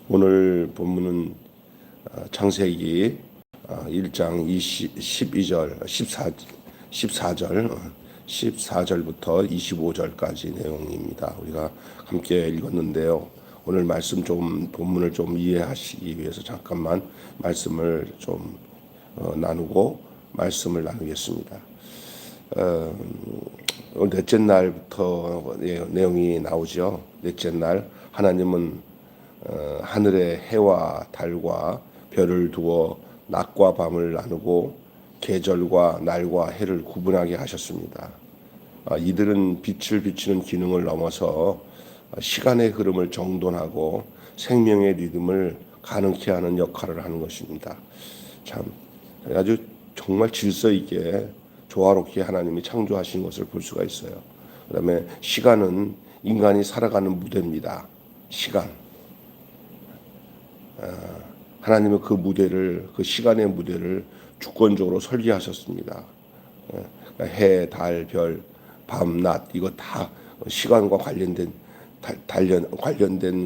오늘 본문은 창세기 1장 12절, 14절부터 25절까지 내용입니다. 우리가 함께 읽었는데요. 오늘 말씀 본문을 좀 이해하시기 위해서 잠깐만 말씀을 좀 나누고 말씀을 나누겠습니다. 넷째 날부터 내용이 나오죠. 넷째 날 하나님은 하늘에 해와 달과 별을 두어 낮과 밤을 나누고 계절과 날과 해를 구분하게 하셨습니다. 이들은 빛을 비추는 기능을 넘어서 시간의 흐름을 정돈하고 생명의 리듬을 가능케 하는 역할을 하는 것입니다. 참 아주 정말 질서 있게 조화롭게 하나님이 창조하신 것을 볼 수가 있어요. 그다음에 시간은 인간이 살아가는 무대입니다. 시간. 하나님은 그 시간의 무대를 주권적으로 설계하셨습니다. 해, 달, 별, 밤, 낮 이거 다 시간과 관련된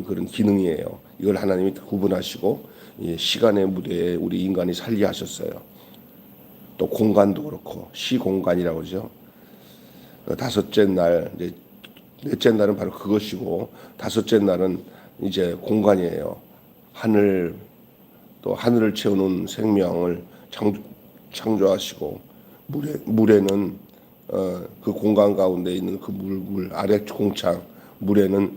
그런 기능이에요. 이걸 하나님이 구분하시고 시간의 무대에 우리 인간이 살게 하셨어요. 또 공간도 그렇고 시공간이라고 그러죠. 다섯째 날, 넷째 날은 바로 그것이고 다섯째 날은 이제 공간이에요. 하늘을 채우는 생명을 창조하시고 물에는 그 공간 가운데 있는 그 물 아래 공창 물에는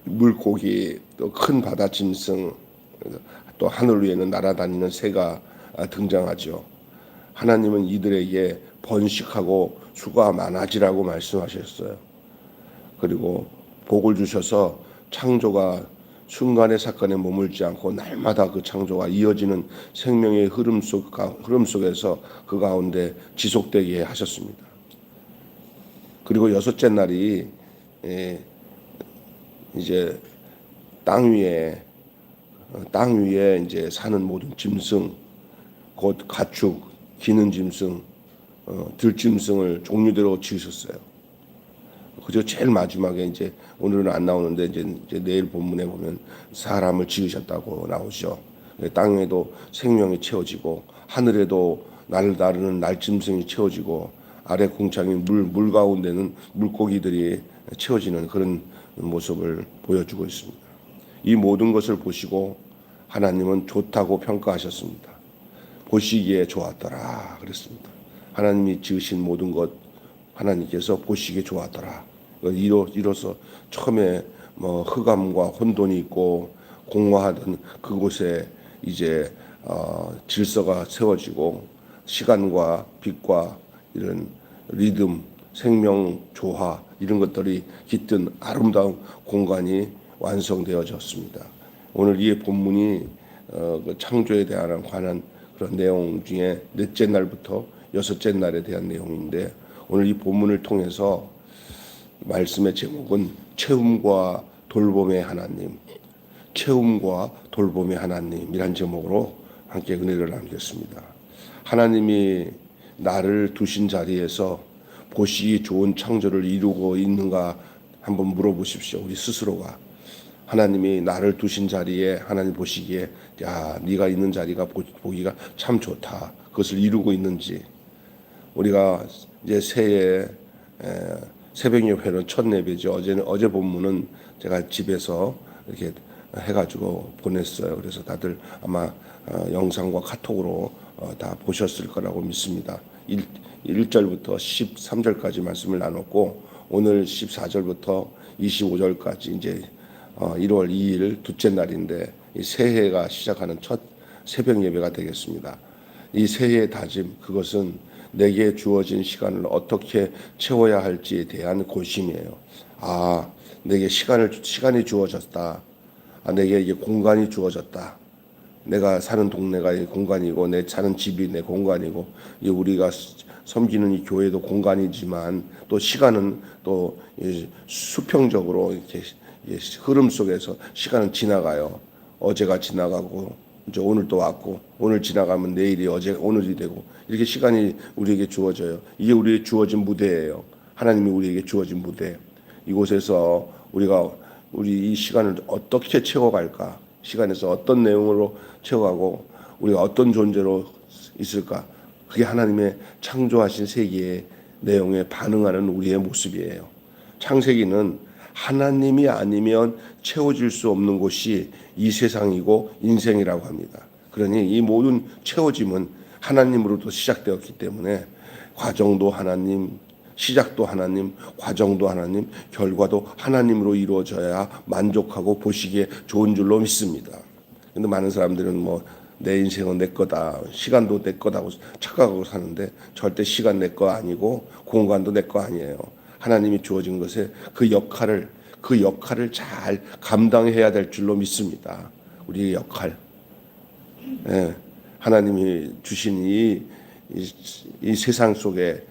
물고기 또 큰 바다 짐승 또 하늘 위에는 날아다니는 새가 등장하죠. 하나님은 이들에게 번식하고 수가 많아지라고 말씀하셨어요. 그리고 복을 주셔서 창조가 순간의 사건에 머물지 않고 날마다 그 창조가 이어지는 생명의 흐름 속에서 그 가운데 지속되게 하셨습니다. 그리고 여섯째 날이 이제 땅 위에 이제 사는 모든 짐승, 곧 가축, 기는 짐승, 들짐승을 종류대로 지으셨어요. 그저 제일 마지막에 이제 오늘은 안 나오는데 이제 내일 본문에 보면 사람을 지으셨다고 나오죠. 땅에도 생명이 채워지고 하늘에도 날다르는 날짐승이 채워지고 아래 공창인 물 가운데는 물고기들이 채워지는 그런 모습을 보여주고 있습니다. 이 모든 것을 보시고 하나님은 좋다고 평가하셨습니다. 보시기에 좋았더라 그랬습니다. 하나님이 지으신 모든 것 하나님께서 보시기에 좋았더라. 이로써 처음에 흑암과 혼돈이 있고 공허하던 그곳에 이제 질서가 세워지고 시간과 빛과 이런 리듬, 생명 조화 이런 것들이 깃든 아름다운 공간이 완성되어졌습니다. 오늘 이 본문이 그 창조에 관한 그런 내용 중에 넷째 날부터 여섯째 날에 대한 내용인데 오늘 이 본문을 통해서 말씀의 제목은 채움과 돌봄의 하나님, 채움과 돌봄의 하나님이란 제목으로 함께 은혜를 나누겠습니다. 하나님이 나를 두신 자리에서 보시기 좋은 창조를 이루고 있는가 한번 물어보십시오. 우리 스스로가. 하나님이 나를 두신 자리에 하나님 보시기에 야, 네가 있는 자리가 보기가 참 좋다. 그것을 이루고 있는지. 우리가 이제 새해 새벽 예배는 첫 예배죠. 어제 본문은 제가 집에서 이렇게 해가지고 보냈어요. 그래서 다들 아마 영상과 카톡으로 다 보셨을 거라고 믿습니다. 1절부터 13절까지 말씀을 나눴고 오늘 14절부터 25절까지 이제 1월 2일 둘째 날인데 이 새해가 시작하는 첫 새벽 예배가 되겠습니다. 이 새해의 다짐 그것은 내게 주어진 시간을 어떻게 채워야 할지에 대한 고심이에요. 내게 시간이 주어졌다. 내게 이게 공간이 주어졌다. 내가 사는 동네가 이 공간이고 내 사는 집이 내 공간이고 우리가 섬기는 이 교회도 공간이지만 또 시간은 또 수평적으로 이렇게 흐름 속에서 시간은 지나가요. 어제가 지나가고 이제 오늘 또 왔고 오늘 지나가면 내일이 오늘이 되고 이렇게 시간이 우리에게 주어져요. 이게 우리에게 주어진 무대예요. 하나님이 우리에게 주어진 무대. 이곳에서 우리가 우리 이 시간을 어떻게 채워갈까? 시간에서 어떤 내용으로 채워가고 우리가 어떤 존재로 있을까? 그게 하나님의 창조하신 세계의 내용에 반응하는 우리의 모습이에요. 창세기는 하나님이 아니면 채워질 수 없는 곳이 이 세상이고 인생이라고 합니다. 그러니 이 모든 채워짐은 하나님으로부터 시작되었기 때문에 과정도 하나님, 시작도 하나님, 과정도 하나님, 결과도 하나님으로 이루어져야 만족하고 보시기에 좋은 줄로 믿습니다. 근데 많은 사람들은 뭐 내 인생은 내 거다, 시간도 내 거다고 착각하고 사는데 절대 시간 내 거 아니고 공간도 내 거 아니에요. 하나님이 주어진 것에 그 역할을 잘 감당해야 될 줄로 믿습니다. 우리의 역할. 예, 하나님이 주신 이 세상 속에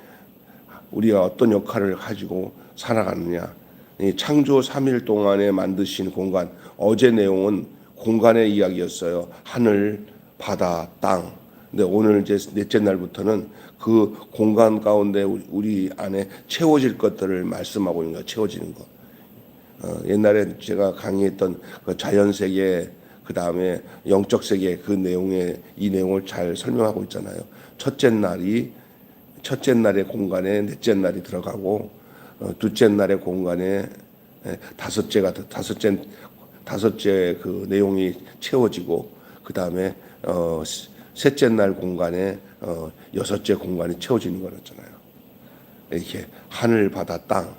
우리가 어떤 역할을 가지고 살아가느냐. 이 창조 3일 동안에 만드신 공간, 어제 내용은 공간의 이야기였어요. 하늘, 바다, 땅. 근데 오늘 이제 넷째 날부터는 그 공간 가운데 우리 안에 채워질 것들을 말씀하고 있는 거예요. 채워지는 거. 옛날에 제가 강의했던 그 자연 세계, 그 다음에 영적 세계 그 내용에 이 내용을 잘 설명하고 있잖아요. 첫째 날의 공간에 넷째 날이 들어가고, 둘째 날의 공간에 다섯째 그 내용이 채워지고, 그 다음에 셋째 날 공간에 여섯째 공간이 채워지는 거였잖아요. 이렇게 하늘, 바다, 땅.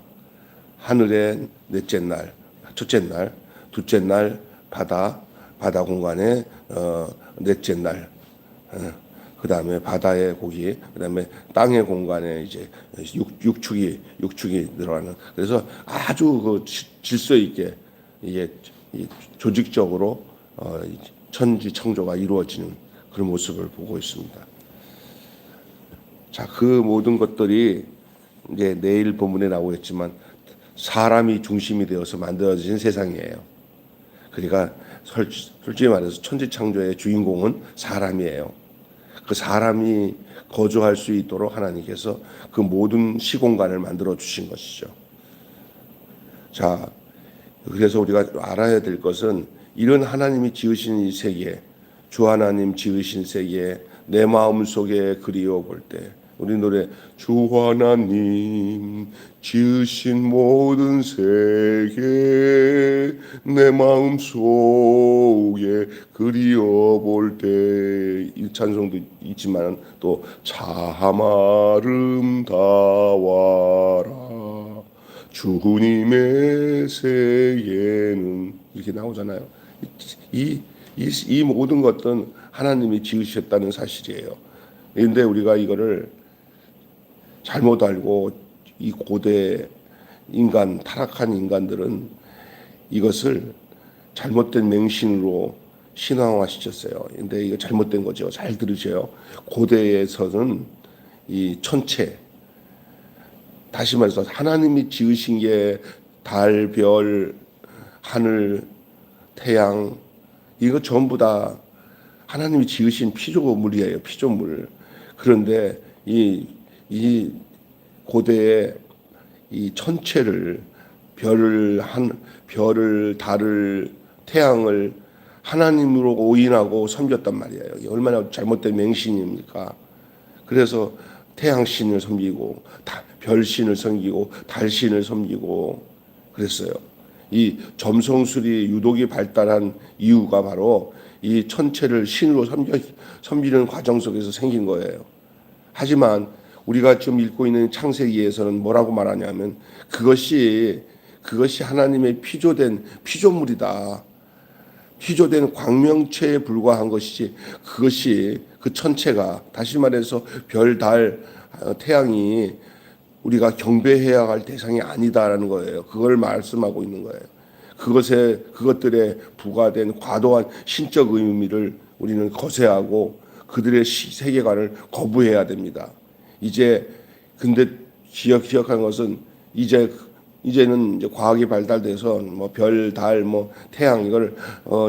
하늘의 넷째 날, 첫째 날, 둘째 날 바다 공간에 넷째 날, 그 다음에 바다의 고기, 그 다음에 땅의 공간에 이제 육축이 들어가는. 그래서 아주 그 질서 있게 이게 조직적으로 천지 창조가 이루어지는 그런 모습을 보고 있습니다. 자, 그 모든 것들이 이제 내일 본문에 나오겠지만 사람이 중심이 되어서 만들어진 세상이에요. 그러니까 솔직히 말해서 천지 창조의 주인공은 사람이에요. 그 사람이 거주할 수 있도록 하나님께서 그 모든 시공간을 만들어 주신 것이죠. 자, 그래서 우리가 알아야 될 것은 이런 하나님이 지으신 이 세계, 주 하나님 지으신 세계에 내 마음 속에 그리워 볼 때, 우리 노래 주 하나님 지으신 모든 세계 내 마음 속에 그리워 볼 때, 이 찬송도 있지만 또 참 아름다워라 주님의 세계는 이렇게 나오잖아요. 이 모든 것들은 하나님이 지으셨다는 사실이에요. 그런데 우리가 이거를 잘못 알고 이 고대 인간, 타락한 인간들은 이것을 잘못된 맹신으로 신앙화시켰어요. 근데 이거 잘못된 거죠. 잘 들으세요. 고대에서는 이 천체, 다시 말해서 하나님이 지으신 게 달, 별, 하늘, 태양, 이거 전부 다 하나님이 지으신 피조물이에요. 피조물. 그런데 이 고대의 이 천체를, 별을, 달을, 태양을 하나님으로 오인하고 섬겼단 말이에요. 이게 얼마나 잘못된 맹신입니까? 그래서 태양신을 섬기고 별신을 섬기고 달신을 섬기고 그랬어요. 이 점성술이 유독이 발달한 이유가 바로 이 천체를 신으로 섬기는 과정 속에서 생긴 거예요. 하지만 우리가 지금 읽고 있는 창세기에서는 뭐라고 말하냐면 그것이 하나님의 피조된 피조물이다. 피조된 광명체에 불과한 것이지 그것이 그 천체가, 다시 말해서 별, 달, 태양이 우리가 경배해야 할 대상이 아니다라는 거예요. 그걸 말씀하고 있는 거예요. 그것들에 부과된 과도한 신적 의미를 우리는 거세하고 그들의 세계관을 거부해야 됩니다. 근데 기억하는 것은 이제는 이제 과학이 발달돼서 뭐 별, 달, 뭐 태양 이걸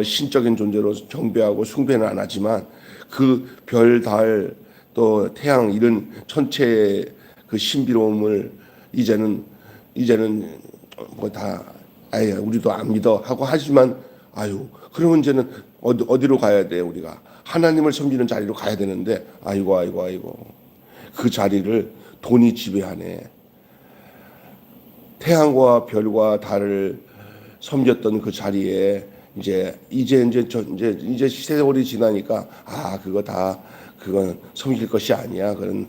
신적인 존재로 경배하고 숭배는 안 하지만 그 별, 달, 또 태양 이런 천체의 그 신비로움을 이제는 뭐 다 아예 우리도 안 믿어 하고 하지만 아유 그러면 이제는 어디로 가야 돼 우리가 하나님을 섬기는 자리로 가야 되는데 아이고 그 자리를 돈이 지배하네. 태양과 별과 달을 섬겼던 그 자리에 이제 세월이 지나니까 그건 섬길 것이 아니야. 그건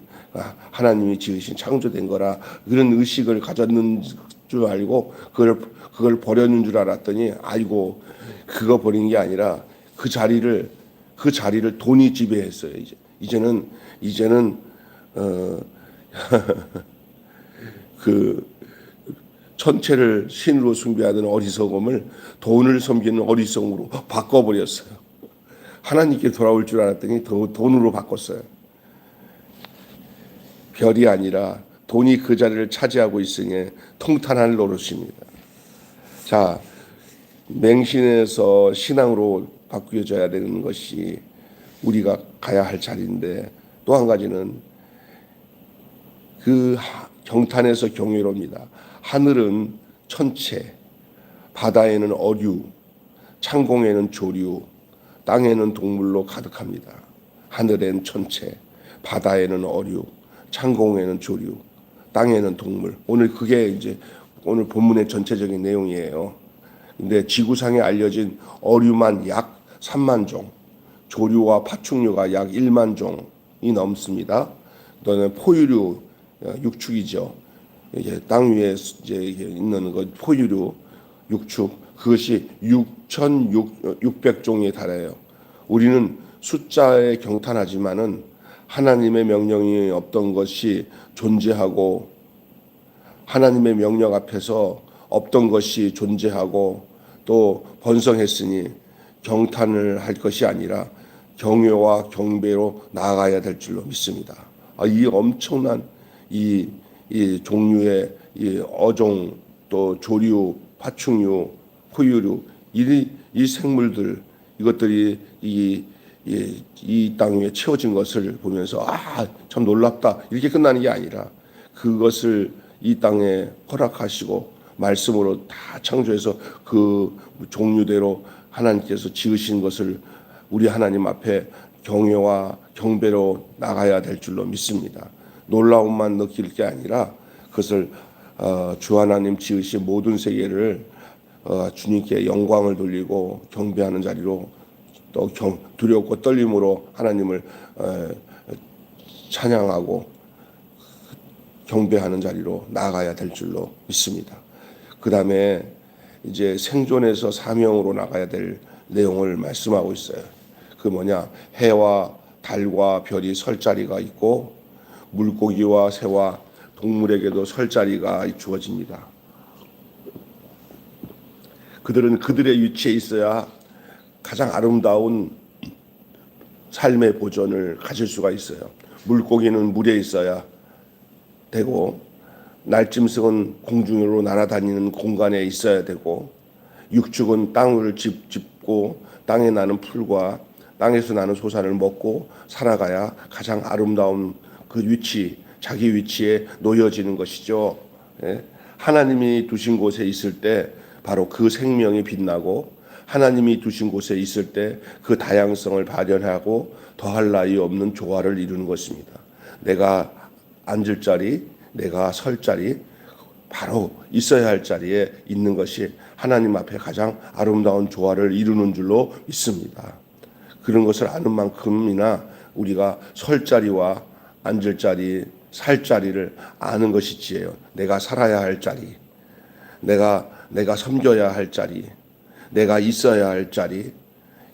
하나님이 지으신 창조된 거라 그런 의식을 가졌는 줄 알고 그걸 버렸는 줄 알았더니 아이고 그거 버린 게 아니라 그 자리를 돈이 지배했어요. 이제는 그 천체를 신으로 숭배하던 어리석음을 돈을 섬기는 어리석음으로 바꿔버렸어요. 하나님께 돌아올 줄 알았더니 돈으로 바꿨어요. 별이 아니라 돈이 그 자리를 차지하고 있으니 통탄할 노릇입니다. 자, 맹신에서 신앙으로 바뀌어져야 되는 것이 우리가 가야 할 자리인데 또 한 가지는 그 경탄에서 경외로입니다. 하늘은 천체, 바다에는 어류, 창공에는 조류, 땅에는 동물로 가득합니다. 하늘엔 천체, 바다에는 어류, 창공에는 조류, 땅에는 동물. 그게 이제 오늘 본문의 전체적인 내용이에요. 근데 지구상에 알려진 어류만 약 3만 종, 조류와 파충류가 약 1만 종이 넘습니다. 또는 포유류, 육축이죠. 이제 땅 위에 이제 있는 것 포유류, 육축 그것이 6,600종에 달해요. 우리는 숫자에 경탄하지만은 하나님의 명령이 없던 것이 존재하고 하나님의 명령 앞에서 없던 것이 존재하고 또 번성했으니 경탄을 할 것이 아니라 경외와 경배로 나아가야 될 줄로 믿습니다. 이 엄청난 이 종류의 이 어종 또 조류, 파충류, 포유류 이 생물들 이것들이 이 땅 위에 채워진 것을 보면서 참 놀랍다 이렇게 끝나는 게 아니라 그것을 이 땅에 허락하시고 말씀으로 다 창조해서 그 종류대로 하나님께서 지으신 것을 우리 하나님 앞에 경외와 경배로 나가야 될 줄로 믿습니다. 놀라움만 느낄 게 아니라 그것을 주 하나님 지으신 모든 세계를 주님께 영광을 돌리고 경배하는 자리로 또 두렵고 떨림으로 하나님을 찬양하고 경배하는 자리로 나아가야 될 줄로 믿습니다. 그 다음에 이제 생존에서 사명으로 나가야 될 내용을 말씀하고 있어요. 그 뭐냐? 해와 달과 별이 설 자리가 있고 물고기와 새와 동물에게도 설 자리가 주어집니다. 그들은 그들의 위치에 있어야 가장 아름다운 삶의 보존을 가질 수가 있어요. 물고기는 물에 있어야 되고 날짐승은 공중으로 날아다니는 공간에 있어야 되고 육축은 땅을 짚고 땅에 나는 풀과 땅에서 나는 소산을 먹고 살아가야 가장 아름다운 그 위치, 자기 위치에 놓여지는 것이죠. 하나님이 두신 곳에 있을 때 바로 그 생명이 빛나고 하나님이 두신 곳에 있을 때 그 다양성을 발현하고 더할 나위 없는 조화를 이루는 것입니다. 내가 앉을 자리, 내가 설 자리, 바로 있어야 할 자리에 있는 것이 하나님 앞에 가장 아름다운 조화를 이루는 줄로 믿습니다. 그런 것을 아는 만큼이나 우리가 설 자리와 앉을 자리, 살 자리를 아는 것이 지혜요. 내가 살아야 할 자리, 내가 섬겨야 할 자리, 내가 있어야 할 자리,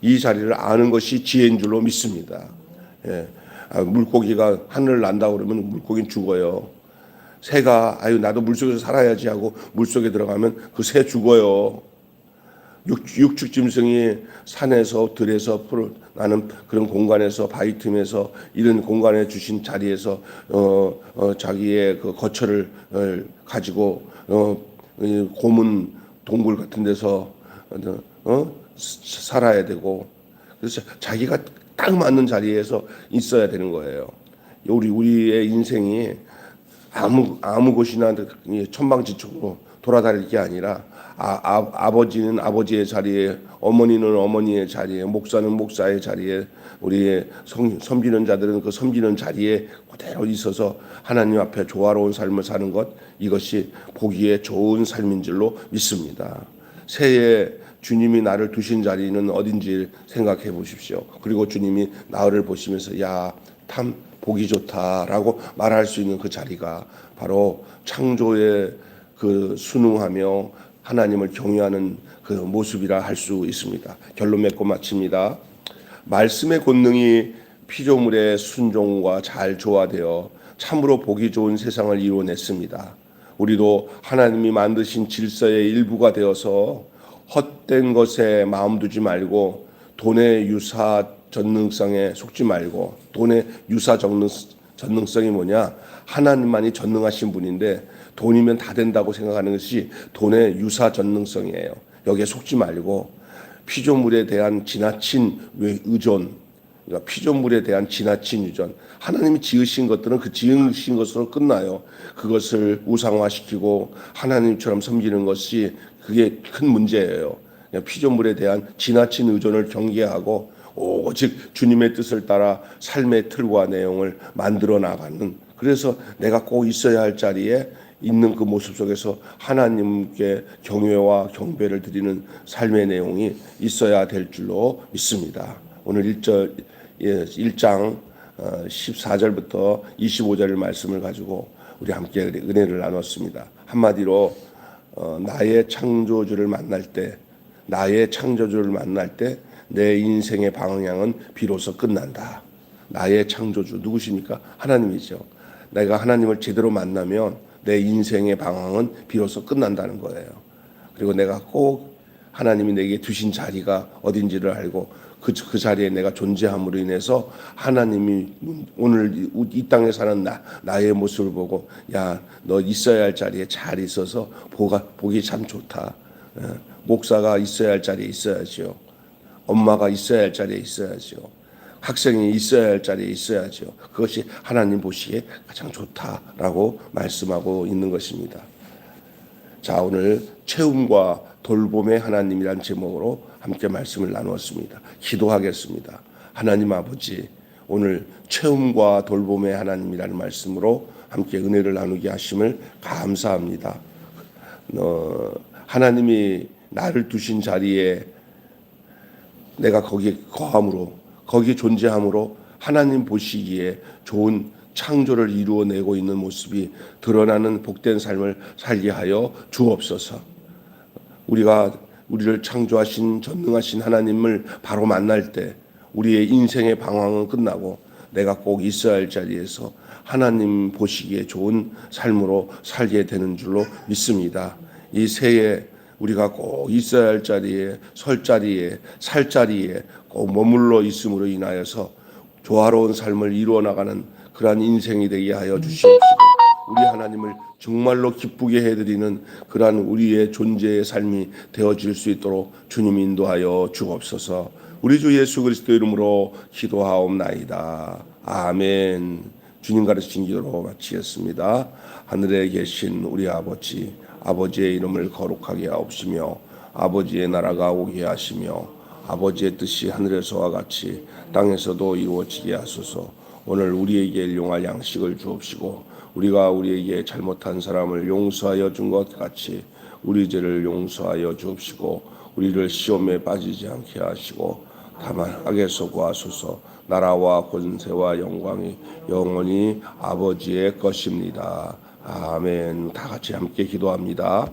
이 자리를 아는 것이 지혜인 줄로 믿습니다. 물고기가 하늘을 난다 그러면 물고기는 죽어요. 새가 나도 물속에서 살아야지 하고 물속에 들어가면 그 새 죽어요. 육축 짐승이 산에서 들에서 나는 그런 공간에서 바위 틈에서 이런 공간에 주신 자리에서 자기의 그 거처를 가지고 고문 동굴 같은 데서 살아야 되고 그래서 자기가 딱 맞는 자리에서 있어야 되는 거예요. 우리의 인생이 아무 곳이나 천방지축으로 돌아다닐 게 아니라 아버지는 아버지의 자리에, 어머니는 어머니의 자리에, 목사는 목사의 자리에, 우리의 섬기는 자들은 그 섬기는 자리에 그대로 있어서 하나님 앞에 조화로운 삶을 사는 것, 이것이 보기에 좋은 삶인 줄로 믿습니다. 새해 주님이 나를 두신 자리는 어딘지 생각해 보십시오. 그리고 주님이 나를 보시면서 야, 참 보기 좋다라고 말할 수 있는 그 자리가 바로 창조의 그 순응하며 하나님을 경외하는 그 모습이라 할 수 있습니다. 결론 맺고 마칩니다. 말씀의 권능이 피조물의 순종과 잘 조화되어 참으로 보기 좋은 세상을 이루어냈습니다. 우리도 하나님이 만드신 질서의 일부가 되어서 헛된 것에 마음 두지 말고 돈의 유사 전능성에 속지 말고, 돈의 유사 전능성이 뭐냐? 하나님만이 전능하신 분인데 돈이면 다 된다고 생각하는 것이 돈의 유사 전능성이에요. 여기에 속지 말고 피조물에 대한 지나친 의존, 그러니까 피조물에 대한 지나친 의존. 하나님이 지으신 것들은 그 지으신 것으로 끝나요. 그것을 우상화시키고 하나님처럼 섬기는 것이 그게 큰 문제예요. 피조물에 대한 지나친 의존을 경계하고 오직 주님의 뜻을 따라 삶의 틀과 내용을 만들어 나가는, 그래서 내가 꼭 있어야 할 자리에 있는 그 모습 속에서 하나님께 경외와 경배를 드리는 삶의 내용이 있어야 될 줄로 믿습니다. 오늘 1장 14절부터 25절 말씀을 가지고 우리 함께 은혜를 나눴습니다. 한마디로 나의 창조주를 만날 때, 내 인생의 방향은 비로소 끝난다. 나의 창조주 누구십니까? 하나님이죠. 내가 하나님을 제대로 만나면 내 인생의 방향은 비로소 끝난다는 거예요. 그리고 내가 꼭 하나님이 내게 두신 자리가 어딘지를 알고 그 자리에 내가 존재함으로 인해서 하나님이 오늘 이 땅에 사는 나의 모습을 보고 야, 너 있어야 할 자리에 잘 있어서 보기 참 좋다. 목사가 있어야 할 자리에 있어야죠. 엄마가 있어야 할 자리에 있어야죠. 학생이 있어야 할 자리에 있어야죠. 그것이 하나님 보시기에 가장 좋다라고 말씀하고 있는 것입니다. 자, 오늘 채움과 돌봄의 하나님이란 제목으로 함께 말씀을 나누었습니다. 기도하겠습니다. 하나님 아버지, 오늘 채움과 돌봄의 하나님이라는 말씀으로 함께 은혜를 나누게 하심을 감사합니다. 하나님이 나를 두신 자리에 내가 거기에 거함으로, 거기에 존재함으로 하나님 보시기에 좋은 창조를 이루어내고 있는 모습이 드러나는 복된 삶을 살게 하여 주옵소서. 우리를 창조하신 전능하신 하나님을 바로 만날 때 우리의 인생의 방황은 끝나고 내가 꼭 있어야 할 자리에서 하나님 보시기에 좋은 삶으로 살게 되는 줄로 믿습니다. 이 새해 우리가 꼭 있어야 할 자리에, 설 자리에, 살 자리에 꼭 머물러 있음으로 인하여서 조화로운 삶을 이루어 나가는 그러한 인생이 되게 하여 주시옵시고, 우리 하나님을 정말로 기쁘게 해드리는 그러한 우리의 존재의 삶이 되어질 수 있도록 주님 인도하여 주옵소서. 우리 주 예수 그리스도 이름으로 기도하옵나이다. 아멘. 주님 가르친 기도로 마치겠습니다. 하늘에 계신 우리 아버지, 아버지의 이름을 거룩하게 하옵시며 아버지의 나라가 오게 하시며 아버지의 뜻이 하늘에서와 같이 땅에서도 이루어지게 하소서. 오늘 우리에게 일용할 양식을 주옵시고 우리가 우리에게 잘못한 사람을 용서하여 준 것 같이 우리 죄를 용서하여 주옵시고 우리를 시험에 빠지지 않게 하시고 다만 악에서 구하소서. 나라와 권세와 영광이 영원히 아버지의 것입니다. 아멘. 다 같이 함께 기도합니다.